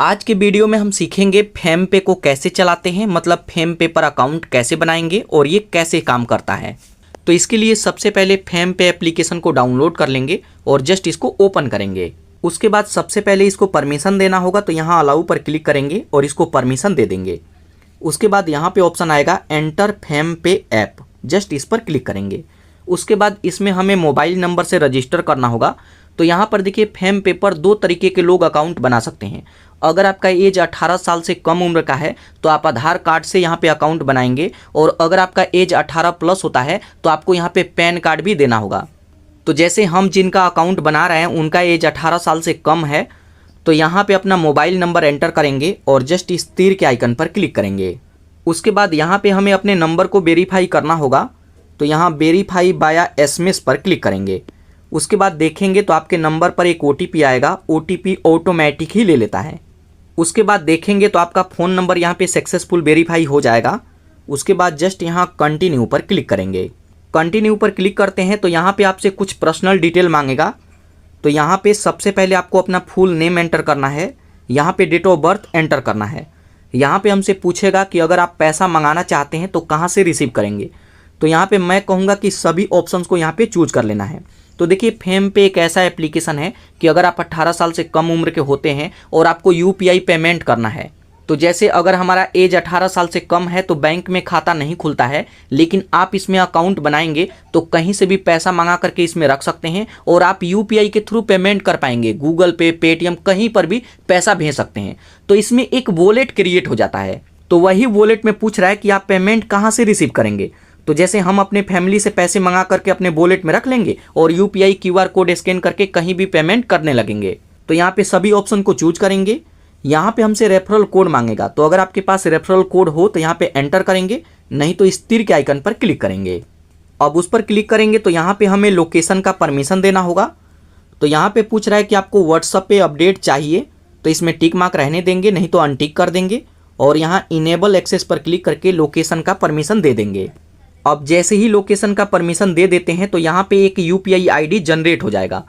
आज के वीडियो में हम सीखेंगे फेम पे को कैसे चलाते हैं, मतलब फेम पे पर अकाउंट कैसे बनाएंगे और ये कैसे काम करता है। तो इसके लिए सबसे पहले फेम पे एप्लीकेशन को डाउनलोड कर लेंगे और जस्ट इसको ओपन करेंगे। उसके बाद सबसे पहले इसको परमिशन देना होगा, तो यहाँ अलाउ पर क्लिक करेंगे और इसको परमिशन दे देंगे। उसके बाद यहाँ पे ऑप्शन आएगा एंटर फेम पे ऐप, जस्ट इस पर क्लिक करेंगे। उसके बाद इसमें हमें मोबाइल नंबर से रजिस्टर करना होगा। तो यहाँ पर देखिए फेम पे पर दो तरीके के लोग अकाउंट बना सकते हैं। अगर आपका एज 18 साल से कम उम्र का है तो आप आधार कार्ड से यहाँ पे अकाउंट बनाएंगे, और अगर आपका एज 18 प्लस होता है तो आपको यहाँ पे पैन कार्ड भी देना होगा। तो जैसे हम जिनका अकाउंट बना रहे हैं उनका एज 18 साल से कम है, तो यहाँ पे अपना मोबाइल नंबर एंटर करेंगे और जस्ट इस तीर के आइकन पर क्लिक करेंगे। उसके बाद यहाँ पे हमें अपने नंबर को वेरीफाई करना होगा, तो यहाँ वेरीफाई बाया SMS पर क्लिक करेंगे। उसके बाद देखेंगे तो आपके नंबर पर एक OTP आएगा, OTP ऑटोमेटिक ही ले लेता है। उसके बाद देखेंगे तो आपका फ़ोन नंबर यहाँ पे सक्सेसफुल वेरीफाई हो जाएगा। उसके बाद जस्ट यहाँ कंटिन्यू पर क्लिक करेंगे। कंटिन्यू पर क्लिक करते हैं तो यहाँ पे आपसे कुछ पर्सनल डिटेल मांगेगा। तो यहाँ पे सबसे पहले आपको अपना फुल नेम एंटर करना है, यहाँ पे डेट ऑफ बर्थ एंटर करना है। यहाँ पे हमसे पूछेगा कि अगर आप पैसा मंगाना चाहते हैं तो कहाँ से रिसीव करेंगे। तो यहाँ पे मैं कहूँगा कि सभी ऑप्शंस को यहाँ पे चूज कर लेना है। तो देखिए फेम पे एक ऐसा एप्लीकेशन है कि अगर आप 18 साल से कम उम्र के होते हैं और आपको UPI पेमेंट करना है, तो जैसे अगर हमारा एज 18 साल से कम है तो बैंक में खाता नहीं खुलता है, लेकिन आप इसमें अकाउंट बनाएंगे तो कहीं से भी पैसा मंगा करके इसमें रख सकते हैं और आप UPI के थ्रू पेमेंट कर पाएंगे। गूगल पे, पेटीएम, कहीं पर भी पैसा भेज सकते हैं। तो इसमें एक वॉलेट क्रिएट हो जाता है। तो वही वॉलेट में पूछ रहा है कि आप पेमेंट कहाँ से रिसीव करेंगे। तो जैसे हम अपने फैमिली से पैसे मंगा करके अपने वॉलेट में रख लेंगे और UPI QR कोड स्कैन करके कहीं भी पेमेंट करने लगेंगे। तो यहाँ पे सभी ऑप्शन को चूज करेंगे। यहाँ पे हमसे रेफरल कोड मांगेगा, तो अगर आपके पास रेफरल कोड हो तो यहाँ पे एंटर करेंगे, नहीं तो इस तीर के आइकन पर क्लिक करेंगे। अब उस पर क्लिक करेंगे तो यहाँ पे हमें लोकेशन का परमिशन देना होगा। तो यहाँ पे पूछ रहा है कि आपको व्हाट्सएप पे अपडेट चाहिए, तो इसमें टिक मार्क रहने देंगे, नहीं तो अनटिक कर देंगे और यहाँ इनेबल एक्सेस पर क्लिक करके लोकेशन का परमिशन दे देंगे। अब जैसे ही लोकेशन का परमिशन दे देते हैं तो यहाँ पे एक UPI ID जनरेट हो जाएगा।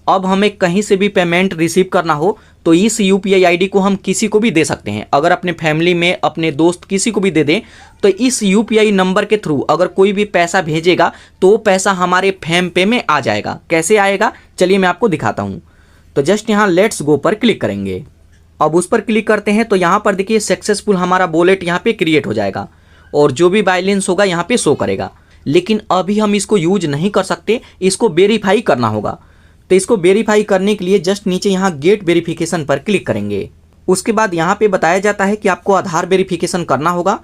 अब हमें कहीं से भी पेमेंट रिसीव करना हो तो इस UPI ID को हम किसी को भी दे सकते हैं। अगर अपने फैमिली में, अपने दोस्त, किसी को भी दे दें तो इस UPI नंबर के थ्रू अगर कोई भी पैसा भेजेगा तो पैसा हमारे फेम पे में आ जाएगा। कैसे आएगा चलिए मैं आपको दिखाता हूँ। तो जस्ट यहाँ लेट्स गो पर क्लिक करेंगे। अब उस पर क्लिक करते हैं तो यहाँ पर देखिए सक्सेसफुल हमारा वॉलेट यहाँ पे क्रिएट हो जाएगा और जो भी बैलेंस होगा यहाँ पे शो करेगा। लेकिन अभी हम इसको यूज नहीं कर सकते, इसको वेरीफाई करना होगा। तो इसको वेरीफाई करने के लिए जस्ट नीचे यहाँ गेट वेरिफिकेशन पर क्लिक करेंगे। उसके बाद यहाँ पे बताया जाता है कि आपको आधार वेरिफिकेशन करना होगा।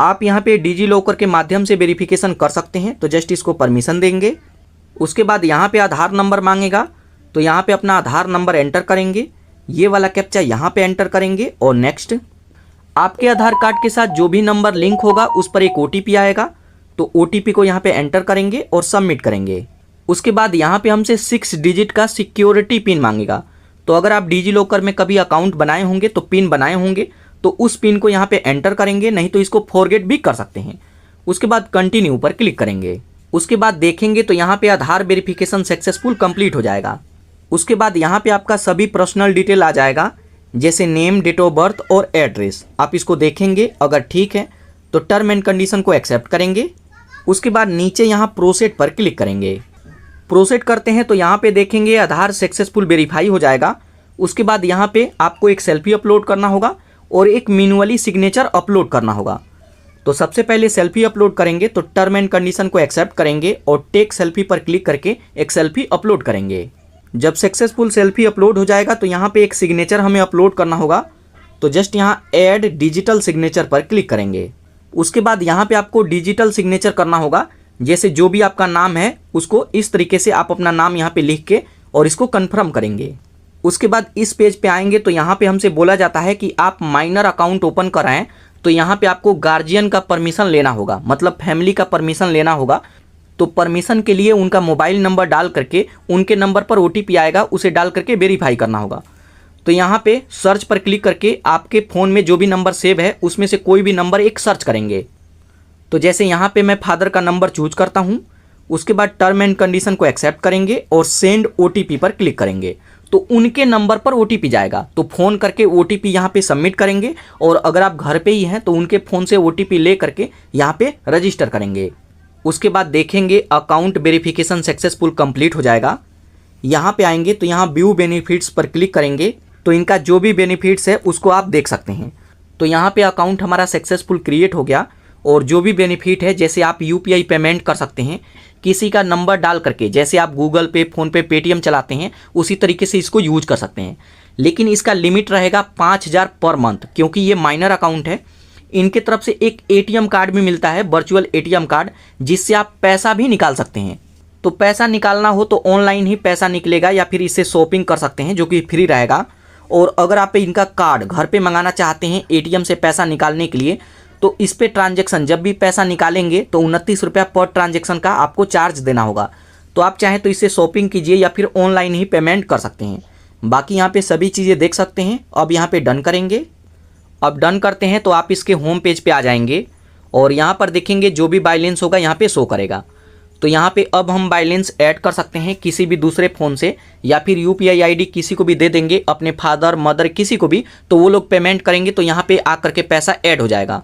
आप यहाँ पे डिजी लॉकर के माध्यम से वेरिफिकेशन कर सकते हैं, तो जस्ट इसको परमिशन देंगे। उसके बाद यहाँ पे आधार नंबर मांगेगा, तो यहाँ पे अपना आधार नंबर एंटर करेंगे, ये वाला कैप्चा यहाँ पे एंटर करेंगे और नेक्स्ट। आपके आधार कार्ड के साथ जो भी नंबर लिंक होगा उस पर एक OTP आएगा, तो OTP को यहाँ पे एंटर करेंगे और सबमिट करेंगे। उसके बाद यहाँ पे हमसे 6 डिजिट का सिक्योरिटी पिन मांगेगा। तो अगर आप डिजी लॉकर में कभी अकाउंट बनाए होंगे तो पिन बनाए होंगे, तो उस पिन को यहाँ पे एंटर करेंगे, नहीं तो इसको फॉरगेट भी कर सकते हैं। उसके बाद कंटिन्यू पर क्लिक करेंगे। उसके बाद देखेंगे तो यहाँ पे आधार वेरिफिकेशन सक्सेसफुल कंप्लीट हो जाएगा। उसके बाद यहाँ पे आपका सभी पर्सनल डिटेल आ जाएगा, जैसे नेम, डेट ऑफ बर्थ और एड्रेस। आप इसको देखेंगे, अगर ठीक है तो टर्म एंड कंडीशन को एक्सेप्ट करेंगे। उसके बाद नीचे यहाँ प्रोसीड पर क्लिक करेंगे। प्रोसीड करते हैं तो यहाँ पे देखेंगे आधार सक्सेसफुल वेरीफाई हो जाएगा। उसके बाद यहाँ पे आपको एक सेल्फी अपलोड करना होगा और एक मैन्युअली सिग्नेचर अपलोड करना होगा। तो सबसे पहले सेल्फी अपलोड करेंगे, तो टर्म एंड कंडीशन को एक्सेप्ट करेंगे और टेक सेल्फी पर क्लिक करके एक सेल्फी अपलोड करेंगे। जब सक्सेसफुल सेल्फी अपलोड हो जाएगा तो यहाँ पे एक सिग्नेचर हमें अपलोड करना होगा, तो जस्ट यहाँ ऐड डिजिटल सिग्नेचर पर क्लिक करेंगे। उसके बाद यहाँ पे आपको डिजिटल सिग्नेचर करना होगा, जैसे जो भी आपका नाम है उसको इस तरीके से आप अपना नाम यहाँ पे लिख के और इसको कन्फर्म करेंगे। उसके बाद इस पेज पे आएंगे तो यहाँ पे हमसे बोला जाता है कि आप माइनर अकाउंट ओपन कराएं, तो यहाँ पे आपको गार्जियन का परमिशन लेना होगा, मतलब फैमिली का परमिशन लेना होगा। तो परमिशन के लिए उनका मोबाइल नंबर डाल करके उनके नंबर पर OTP आएगा, उसे डाल करके वेरीफाई करना होगा। तो यहाँ पे सर्च पर क्लिक करके आपके फ़ोन में जो भी नंबर सेव है उसमें से कोई भी नंबर एक सर्च करेंगे। तो जैसे यहाँ पे मैं फादर का नंबर चूज करता हूँ। उसके बाद टर्म एंड कंडीशन को एक्सेप्ट करेंगे और सेंड OTP पर क्लिक करेंगे। तो उनके नंबर पर OTP जाएगा। तो फ़ोन करके OTP यहाँ पे सबमिट करेंगे और अगर आप घर पे ही हैं तो उनके फ़ोन से OTP ले करके यहाँ पे रजिस्टर करेंगे। उसके बाद देखेंगे अकाउंट वेरिफिकेशन सक्सेसफुल कंप्लीट हो जाएगा। यहाँ पे आएंगे तो यहाँ व्यू बेनिफिट्स पर क्लिक करेंगे तो इनका जो भी बेनिफिट्स है उसको आप देख सकते हैं। तो यहाँ पे अकाउंट हमारा सक्सेसफुल क्रिएट हो गया और जो भी बेनिफिट है जैसे आप UPI पेमेंट कर सकते हैं किसी का नंबर डाल करके, जैसे आप गूगल पे, फ़ोनपे, पेटीएम चलाते हैं उसी तरीके से इसको यूज कर सकते हैं। लेकिन इसका लिमिट रहेगा 5000 पर मंथ, क्योंकि ये माइनर अकाउंट है। इनके तरफ से एक ATM कार्ड भी मिलता है, वर्चुअल ATM कार्ड, जिससे आप पैसा भी निकाल सकते हैं। तो पैसा निकालना हो तो ऑनलाइन ही पैसा निकलेगा या फिर इससे शॉपिंग कर सकते हैं जो कि फ्री रहेगा। और अगर आप इनका कार्ड घर पे मंगाना चाहते हैं ATM से पैसा निकालने के लिए, तो इस पे ट्रांजैक्शन जब भी पैसा निकालेंगे तो 29 रुपया पर ट्रांजैक्शन का आपको चार्ज देना होगा। तो आप चाहें तो इससे शॉपिंग कीजिए या फिर ऑनलाइन ही पेमेंट कर सकते हैं। बाकी यहाँ पे सभी चीज़ें देख सकते हैं। अब यहाँ पे डन करेंगे। अब डन करते हैं तो आप इसके होम पेज पे आ जाएंगे और यहाँ पर देखेंगे जो भी बैलेंस होगा यहाँ पे शो करेगा। तो यहाँ पे अब हम बैलेंस ऐड कर सकते हैं किसी भी दूसरे फ़ोन से या फिर UPI ID किसी को भी दे देंगे, अपने फादर मदर किसी को भी, तो वो लोग पेमेंट करेंगे तो यहाँ पे आकर के पैसा ऐड हो जाएगा।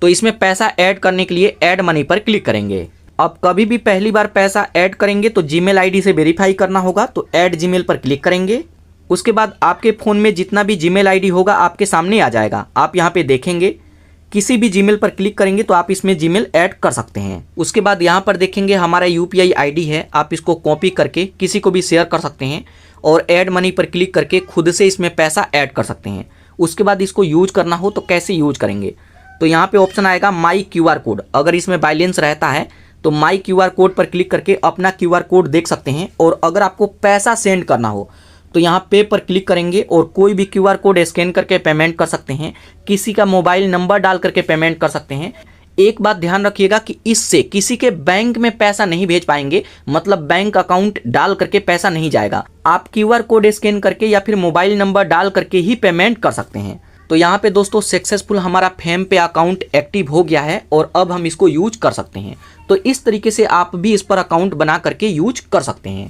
तो इसमें पैसा ऐड करने के लिए ऐड मनी पर क्लिक करेंगे। अब कभी भी पहली बार पैसा ऐड करेंगे तो Gmail ID से वेरीफाई करना होगा, तो ऐड Gmail पर क्लिक करेंगे। उसके बाद आपके फ़ोन में जितना भी Gmail ID होगा आपके सामने आ जाएगा। आप यहाँ पे देखेंगे किसी भी Gmail पर क्लिक करेंगे तो आप इसमें Gmail ऐड कर सकते हैं। उसके बाद यहाँ पर देखेंगे हमारा UPI ID है, आप इसको कॉपी करके किसी को भी शेयर कर सकते हैं और ऐड मनी पर क्लिक करके खुद से इसमें पैसा ऐड कर सकते हैं। उसके बाद इसको यूज करना हो तो कैसे यूज करेंगे, तो यहाँ पे ऑप्शन आएगा माई QR कोड। अगर इसमें बैलेंस रहता है तो माई QR कोड पर क्लिक करके अपना QR कोड देख सकते हैं। और अगर आपको पैसा सेंड करना हो तो यहाँ पे पर क्लिक करेंगे और कोई भी QR कोड स्कैन करके पेमेंट कर सकते हैं, किसी का मोबाइल नंबर डाल करके पेमेंट कर सकते हैं। एक बात ध्यान रखिएगा कि इससे किसी के बैंक में पैसा नहीं भेज पाएंगे, मतलब बैंक अकाउंट डाल करके पैसा नहीं जाएगा। आप QR कोड स्कैन करके या फिर मोबाइल नंबर डाल करके ही पेमेंट कर सकते हैं। तो यहाँ पे दोस्तों सक्सेसफुल हमारा फेम पे अकाउंट एक्टिव हो गया है और अब हम इसको यूज कर सकते हैं। तो इस तरीके से आप भी इस पर अकाउंट बना करके यूज कर सकते हैं।